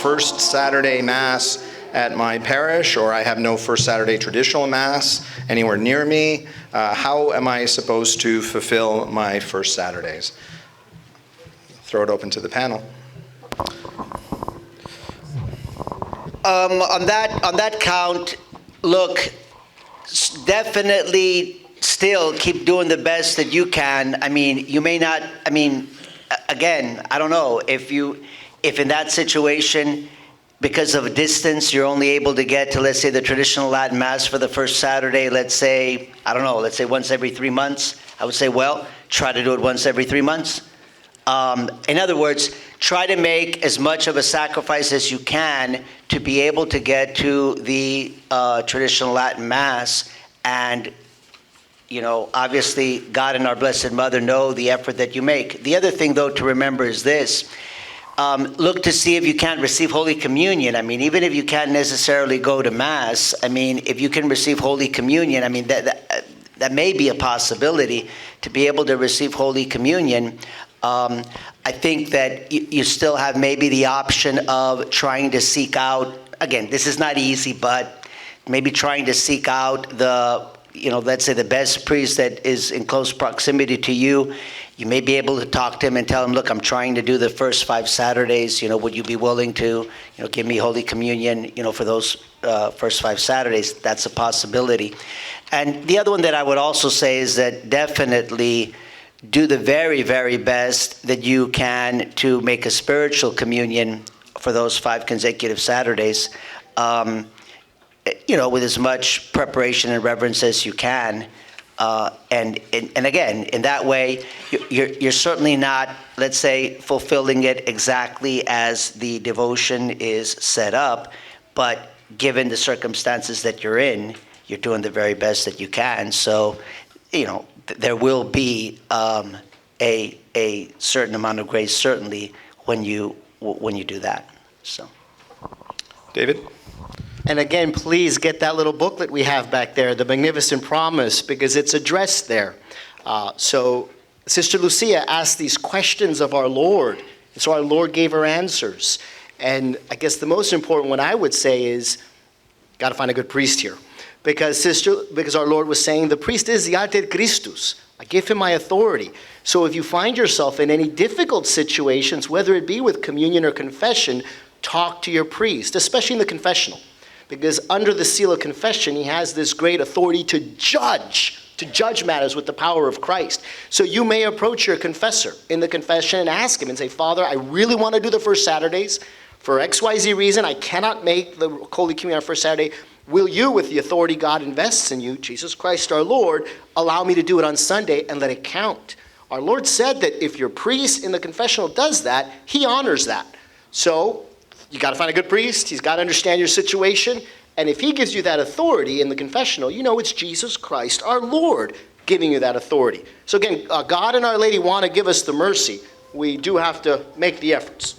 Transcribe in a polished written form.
first Saturday Mass at my parish, or I have no first Saturday traditional Mass anywhere near me. How am I supposed to fulfill my first Saturdays? Throw it open to the panel. On that count, look, definitely still keep doing the best that you can. I mean, you may not, I mean, again, I don't know, if in that situation, because of a distance, you're only able to get to, let's say, the traditional Latin Mass for the first Saturday, let's say, I don't know, let's say once every 3 months, I would say, well, try to do it once every 3 months. In other words, try to make as much of a sacrifice as you can to be able to get to the traditional Latin Mass. And, you know, obviously, God and our Blessed Mother know the effort that you make. The other thing, though, to remember is this. Look to see if you can't receive Holy Communion. I mean, even if you can't necessarily go to Mass, I mean, if you can receive Holy Communion, I mean, that may be a possibility to be able to receive Holy Communion. I think that you still have maybe the option of trying to seek out, again, this is not easy, but maybe trying to seek out the, you know, let's say the best priest that is in close proximity to you. You may be able to talk to him and tell him, look, I'm trying to do the first 5 Saturdays, you know, would you be willing to, you know, give me Holy Communion, you know, for those first 5 Saturdays? That's a possibility. And the other one that I would also say is that definitely do the very, very best that you can to make a spiritual communion for those 5 consecutive Saturdays, you know, with as much preparation and reverence as you can. And again, in that way, you're certainly not, let's say, fulfilling it exactly as the devotion is set up, but given the circumstances that you're in, you're doing the very best that you can. So, you know, there will be a certain amount of grace, certainly, when you do that. So, David? And again, please get that little booklet we have back there, the Magnificent Promise, because it's addressed there. So Sister Lucia asked these questions of our Lord, and so our Lord gave her answers. And I guess the most important one I would say is, got to find a good priest here. Because our Lord was saying, the priest is the Alter Christus. I give him my authority. So if you find yourself in any difficult situations, whether it be with communion or confession, talk to your priest, especially in the confessional. Because under the seal of confession, he has this great authority to judge matters with the power of Christ. So you may approach your confessor in the confession and ask him and say, Father, I really want to do the first Saturdays. For XYZ reason, I cannot make the Holy Communion on first Saturday. Will you, with the authority God invests in you, Jesus Christ our Lord, allow me to do it on Sunday and let it count? Our Lord said that if your priest in the confessional does that, he honors that. So you got to find a good priest. He's got to understand your situation. And if he gives you that authority in the confessional, you know it's Jesus Christ our Lord giving you that authority. So again, God and Our Lady want to give us the mercy. We do have to make the efforts.